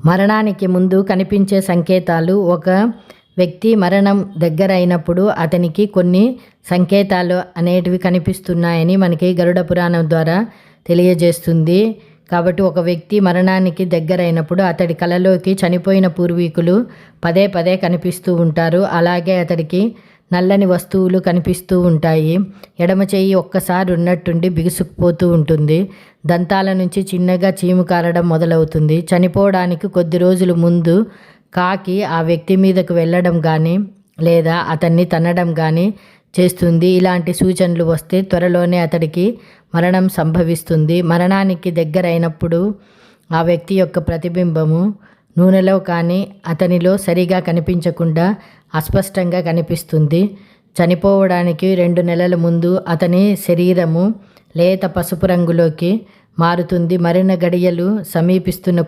మరణానికి ముందు కనిపించే సంకేతాలు. ఒక వ్యక్తి మరణం దగ్గరైనప్పుడు అతనికి కొన్ని సంకేతాలు అనేటివి కనిపిస్తున్నాయని మనకి గరుడ పురాణం ద్వారా తెలియజేస్తుంది. కాబట్టి ఒక వ్యక్తి మరణానికి దగ్గరైనప్పుడు అతడి కలలోకి చనిపోయిన పూర్వీకులు పదే పదే కనిపిస్తూ ఉంటారు. అలాగే అతడికి నల్లని వస్తువులు కనిపిస్తూ ఉంటాయి. ఎడమ చెయ్యి ఒక్కసారి ఉన్నట్టుండి బిగుసుకుపోతూ ఉంటుంది. దంతాల నుంచి చిన్నగా చీము కారడం మొదలవుతుంది. చనిపోవడానికి కొద్ది రోజుల ముందు కాకి ఆ వ్యక్తి మీదకు వెళ్ళడం కానీ లేదా అతన్ని తన్నడం కానీ చేస్తుంది. ఇలాంటి సూచనలు వస్తే త్వరలోనే అతడికి మరణం సంభవిస్తుంది. మరణానికి దగ్గరైనప్పుడు ఆ వ్యక్తి యొక్క ప్రతిబింబము నూనెలో కానీ అతనిలో సరిగా కనిపించకుండా అస్పష్టంగా కనిపిస్తుంది. చనిపోవడానికి 2 నెలల ముందు అతని శరీరము లేత పసుపు రంగులోకి మారుతుంది. మరణ గడియలు సమీపిస్తున్న